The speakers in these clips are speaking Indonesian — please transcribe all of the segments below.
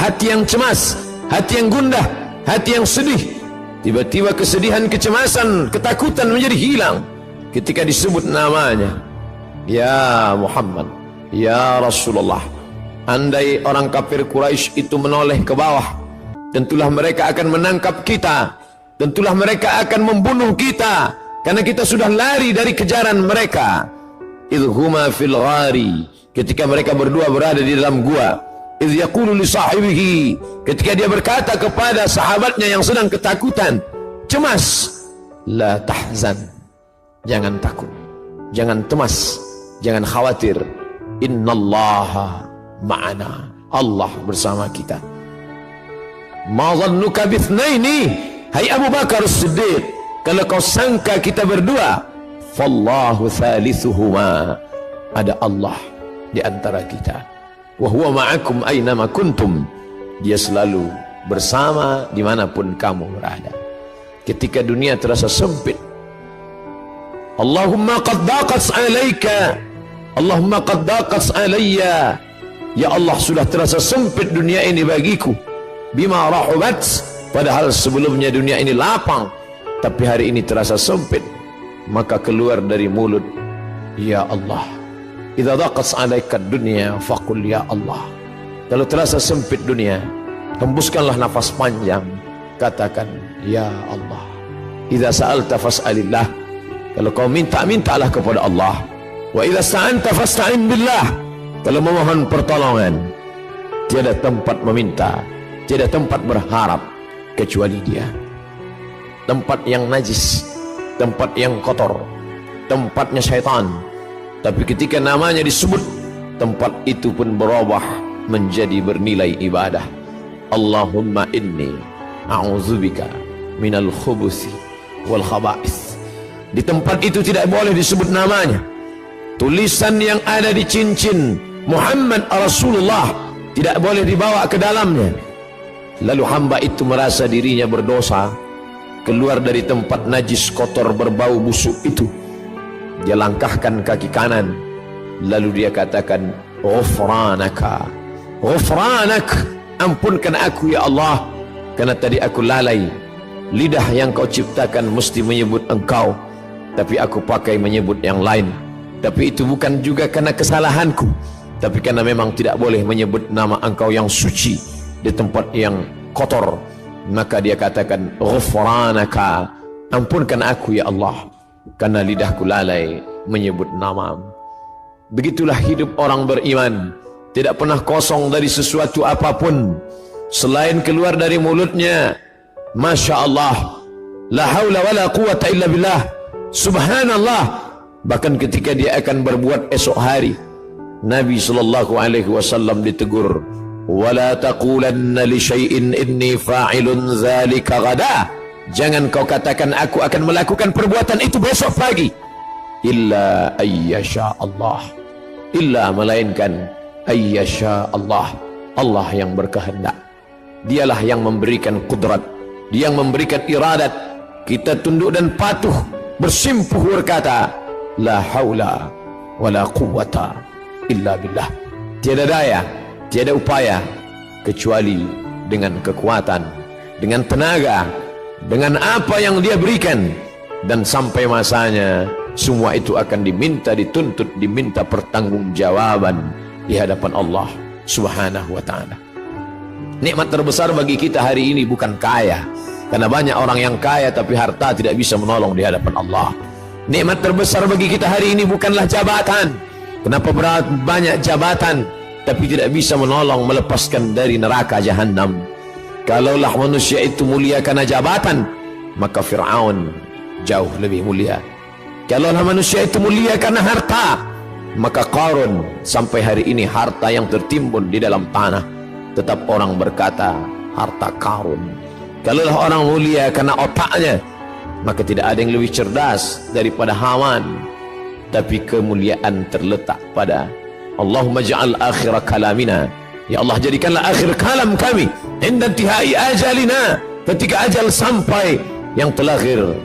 hati yang cemas, hati yang gundah, hati yang sedih. Tiba-tiba kesedihan, kecemasan, ketakutan menjadi hilang ketika disebut namanya. Ya Muhammad, ya Rasulullah. Andai orang kafir Quraisy itu menoleh ke bawah, tentulah mereka akan menangkap kita, tentulah mereka akan membunuh kita, karena kita sudah lari dari kejaran mereka. Idhuma fil ghari, ketika mereka berdua berada di dalam gua. Idh yaqulu li sahibihi, ketika dia berkata kepada sahabatnya yang sedang ketakutan, cemas, la tahzan, jangan takut, jangan cemas, jangan khawatir, innallaha ma'ana, Allah bersama kita. Ma dhannuka bithnaini, hai Abu Bakar As-Siddiq, kalau kau sangka kita berdua, fallahu thalithuhuma, ada Allah di antara kita. Wa huwa ma'akum aynama kuntum, dia selalu bersama dimanapun kamu berada. Ketika dunia terasa sempit, Allahumma qad daqat alayka, Allahumma qad daqat alayya, ya Allah sudah terasa sempit dunia ini bagiku, bima rahubat, padahal sebelumnya dunia ini lapang, tapi hari ini terasa sempit. Maka keluar dari mulut, ya Allah. Idza daqat alayka dunya faqul ya Allah. Kalau terasa sempit dunia, hembuskanlah nafas panjang, katakan ya Allah. Idza sa'alta fas'alillah, kalau kau minta, mintalah kepada Allah. Wa idza sta'anta fasta'in billah, kalau memohon pertolongan, tiada tempat meminta, tiada tempat berharap kecuali Dia. Tempat yang najis, tempat yang kotor, tempatnya syaitan. Tapi ketika namanya disebut, tempat itu pun berubah menjadi bernilai ibadah. Allahumma inni a'udzubika minal khubuthi wal khaba'ith. Di tempat itu tidak boleh disebut namanya. Tulisan yang ada di cincin Muhammad Rasulullah tidak boleh dibawa ke dalamnya. Lalu hamba itu merasa dirinya berdosa, keluar dari tempat najis, kotor, berbau busuk itu. Dia langkahkan kaki kanan, lalu dia katakan, ghufranaka, ghufranak, ampunkan aku ya Allah, karena tadi aku lalai. Lidah yang kau ciptakan mesti menyebut engkau, tapi aku pakai menyebut yang lain. Tapi itu bukan juga karena kesalahanku, tapi karena memang tidak boleh menyebut nama engkau yang suci di tempat yang kotor. Maka dia katakan, ghufranaka, ampunkan aku ya Allah, karena lidahku lalai menyebut namamu. Begitulah hidup orang beriman, tidak pernah kosong dari sesuatu apapun selain keluar dari mulutnya Masya Allah, la haula wa la quwata illa billah, subhanallah. Bahkan ketika dia akan berbuat esok hari, Nabi SAW ditegur, wala taqulanna li syai'in inni fa'ilun dzalika ghadan, jangan kau katakan aku akan melakukan perbuatan itu besok pagi, illa ayyasha Allah, illa melainkan ayyasha Allah, Allah yang berkehendak. Dialah yang memberikan kudrat, Dia yang memberikan iradat. Kita tunduk dan patuh, bersimpuh berkata, la haula wala quwwata illa billah. Tiada daya, tiada upaya kecuali dengan kekuatan, dengan tenaga, dengan apa yang Dia berikan. Dan sampai masanya semua itu akan diminta, dituntut, diminta pertanggungjawaban di hadapan Allah Subhanahu wa ta'ala. Nikmat terbesar bagi kita hari ini bukan kaya, karena banyak orang yang kaya tapi harta tidak bisa menolong di hadapan Allah. Nikmat terbesar bagi kita hari ini bukanlah jabatan. Kenapa banyak jabatan tapi tidak bisa menolong melepaskan dari neraka jahanam? Kalaulah manusia itu mulia karena jabatan, maka Fir'aun jauh lebih mulia. Kalaulah manusia itu mulia karena harta, maka Qarun sampai hari ini harta yang tertimbun di dalam tanah, tetap orang berkata harta Qarun. Kalaulah orang mulia karena otaknya, maka tidak ada yang lebih cerdas daripada Haman. Tapi kemuliaan terletak pada Allahumma ja'al akhir kalamina, ya Allah jadikanlah akhir kalam kami inda intihai ajalina, ketika ajal sampai, yang terakhir,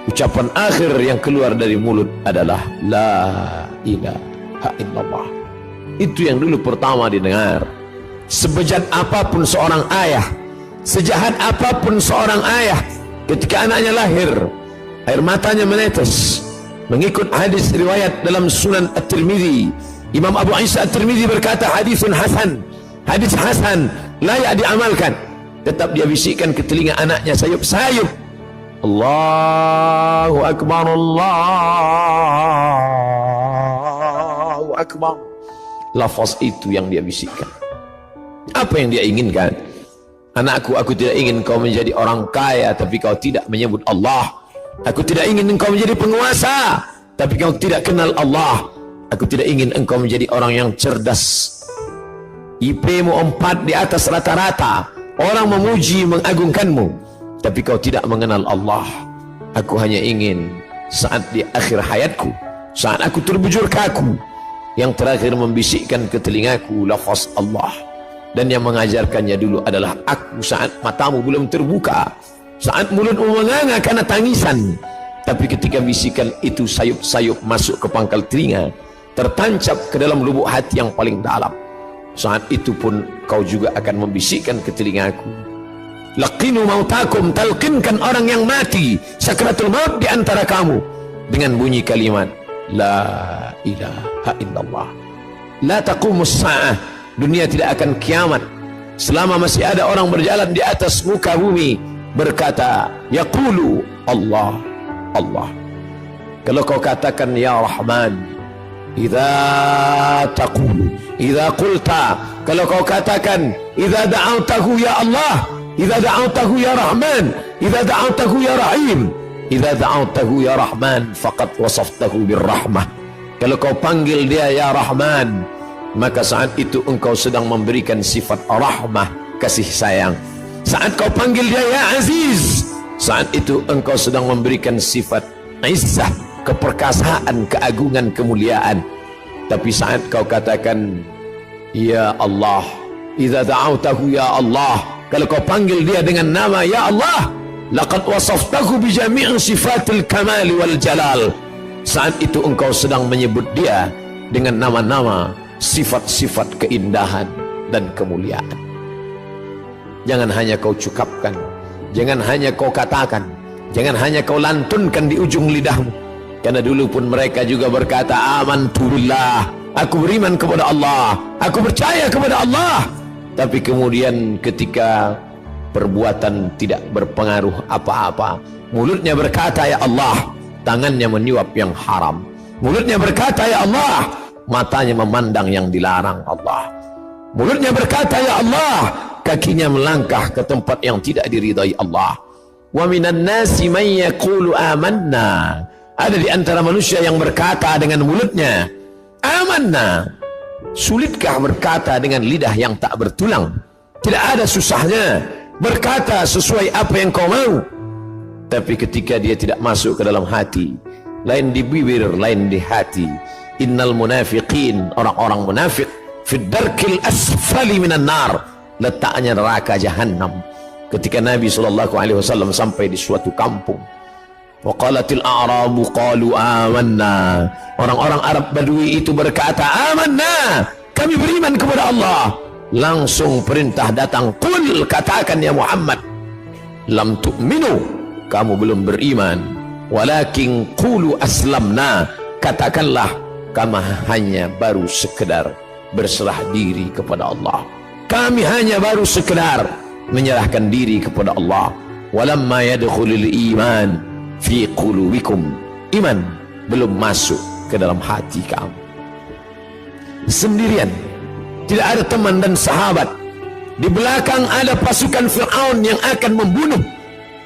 ucapan akhir yang keluar dari mulut adalah la ilaha illallah. Itu yang dulu pertama didengar. Sebejat apapun seorang ayah, sejahat apapun seorang ayah, ketika anaknya lahir, air matanya menetes. Mengikut hadis riwayat dalam Sunan At-Tirmidzi, Imam Abu Isa At-Tirmidzi berkata hadisun hasan, hadis hasan, layak diamalkan. Tetap dia bisikkan ke telinga anaknya sayup-sayup, Allahu Akbar, Allahu Akbar. Lafaz itu yang dia bisikkan. Apa yang dia inginkan? Anakku, aku tidak ingin kau menjadi orang kaya tapi kau tidak menyebut Allah. Aku tidak ingin engkau menjadi penguasa tapi kau tidak kenal Allah. Aku tidak ingin engkau menjadi orang yang cerdas, IP-mu 4 di atas rata-rata, orang memuji mengagungkanmu, tapi kau tidak mengenal Allah. Aku hanya ingin saat di akhir hayatku, saat aku terbujur kaku, yang terakhir membisikkan ke telingaku lafaz Allah. Dan yang mengajarkannya dulu adalah aku saat matamu belum terbuka, saat mulutmu menganga karena tangisan. Tapi ketika bisikan itu sayup-sayup masuk ke pangkal telinga, tertancap ke dalam lubuk hati yang paling dalam, saat itu pun kau juga akan membisikkan ke telingaku, laqinu mautakum, talqinkan orang yang mati sakratul maut di antara kamu dengan bunyi kalimat la ilaha illallah. La taqumus sa'ah, dunia tidak akan kiamat selama masih ada orang berjalan di atas muka bumi berkata yaqulu Allah, Allah. Kalau kau katakan ya Rahman, idza taqulu, idza qulta, kalau kau katakan idza da'awtahu ya Allah, idza da'awtahu ya Rahman, idza da'awtahu ya Rahim, idza da'awtahu ya Rahman faqad wasaftahu birrahmah. Kalau kau panggil dia ya Rahman, maka saat itu engkau sedang memberikan sifat rahmah, kasih sayang. Saat kau panggil dia ya Aziz, saat itu engkau sedang memberikan sifat izzah, keperkasaan, keagungan, kemuliaan. Tapi saat kau katakan ya Allah, idza da'awtahu ya Allah, kalau kau panggil dia dengan nama ya Allah, laqad wasaftahu bi jami'i sifatil kamali wal jalal, saat itu engkau sedang menyebut dia dengan nama-nama, sifat-sifat keindahan dan kemuliaan. Jangan hanya kau cukapkan, jangan hanya kau katakan, jangan hanya kau lantunkan di ujung lidahmu. Karena dulu pun mereka juga berkata amantu billah, aku beriman kepada Allah, aku percaya kepada Allah. Tapi kemudian ketika perbuatan tidak berpengaruh apa-apa, mulutnya berkata ya Allah, tangannya menyuap yang haram. Mulutnya berkata ya Allah, matanya memandang yang dilarang Allah. Mulutnya berkata ya Allah, kakinya melangkah ke tempat yang tidak diridai Allah. Wa minan nasi man yaqulu amanna, ada di antara manusia yang berkata dengan mulutnya amanna. Sulitkah berkata dengan lidah yang tak bertulang? Tidak ada susahnya berkata sesuai apa yang kau mau. Tapi ketika dia tidak masuk ke dalam hati, lain di bibir, lain di hati. Innal munafiqin, orang-orang munafik, fid darkil asfali minan nar, letaknya neraka jahanam. Ketika Nabi SAW sampai di suatu kampung, waqalatil a'rabu qalu amanna, orang-orang Arab Badui itu berkata amanna, kami beriman kepada Allah. Langsung perintah datang, qul, katakan ya Muhammad, lam tu'minu, kamu belum beriman, walakin qulu aslamna, katakanlah kami hanya baru sekedar berserah diri kepada Allah, kami hanya baru sekedar menyerahkan diri kepada Allah. Walamma yadkhulul iman fi qulubikum, iman belum masuk ke dalam hati kamu. Sendirian, tidak ada teman dan sahabat. Di belakang ada pasukan Fir'aun yang akan membunuh,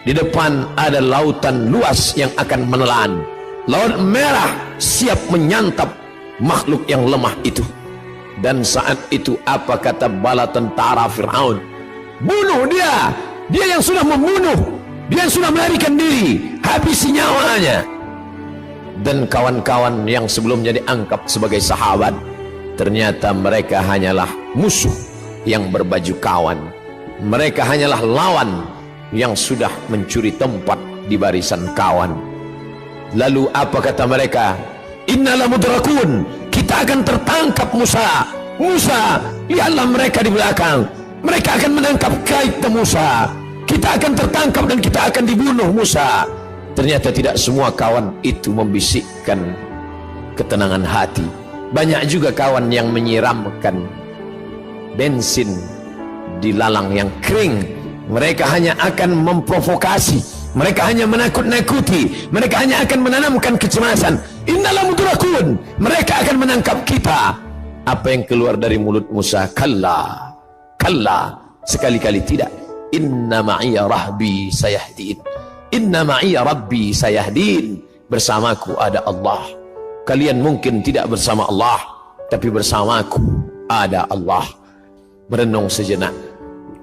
di depan ada lautan luas yang akan menelan. Laut merah siap menyantap makhluk yang lemah itu. Dan saat itu apa kata bala tentara Fir'aun? Bunuh dia, dia yang sudah membunuh, dia yang sudah melarikan diri, habisi nyawanya. Dan kawan-kawan yang sebelumnya dianggap sebagai sahabat, ternyata mereka hanyalah musuh yang berbaju kawan. Mereka hanyalah lawan yang sudah mencuri tempat di barisan kawan. Lalu apa kata mereka? Innala mudrakun, kita akan tertangkap Musa. Musa, Lihatlah mereka di belakang. Mereka akan menangkap kita Musa. Kita akan tertangkap dan kita akan dibunuh Musa. Ternyata tidak semua kawan itu membisikkan ketenangan hati. Banyak juga kawan yang menyiramkan bensin di lalang yang kering. Mereka hanya akan memprovokasi, mereka hanya menakut-nakuti, mereka hanya akan menanamkan kecemasan. Innalah mudrakun, mereka akan menangkap kita. Apa yang keluar dari mulut Musa? Kalla, kalla, sekali-kali tidak. Inna ma'iya rahbi sayahdin, inna ma'iya rabbi sayahdin. Bersamaku ada Allah. Kalian mungkin tidak bersama Allah, tapi bersamaku ada Allah. Merenung sejenak.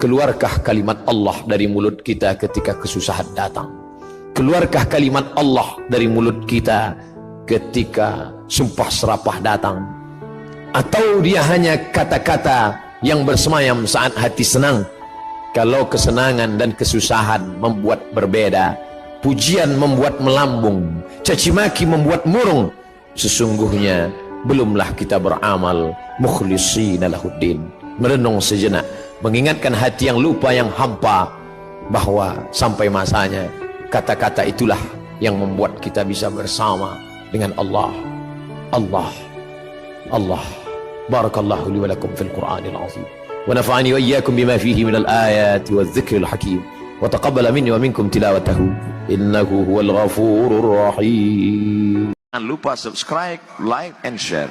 Keluarkah kalimat Allah dari mulut kita ketika kesusahan datang? Keluarkah kalimat Allah dari mulut kita ketika sumpah serapah datang? Atau dia hanya kata-kata yang bersemayam saat hati senang? Kalau kesenangan dan kesusahan membuat berbeda, pujian membuat melambung, cacimaki membuat murung, sesungguhnya belumlah kita beramal mukhlishina lahuddin. Merenung sejenak, mengingatkan hati yang lupa, yang hampa, bahwa sampai masanya kata-kata itulah yang membuat kita bisa bersama dengan Allah. Allah, Allah. Barakallahu li wa lakum fil Qur'anil azim, wa nafa'ani wa iyyakum bima fihi minal ayati wadh-dhikril hakim, wa taqabbala minni wa minkum tilawatahu innahu huwal ghafurur rahim. Jangan lupa subscribe, like, and share.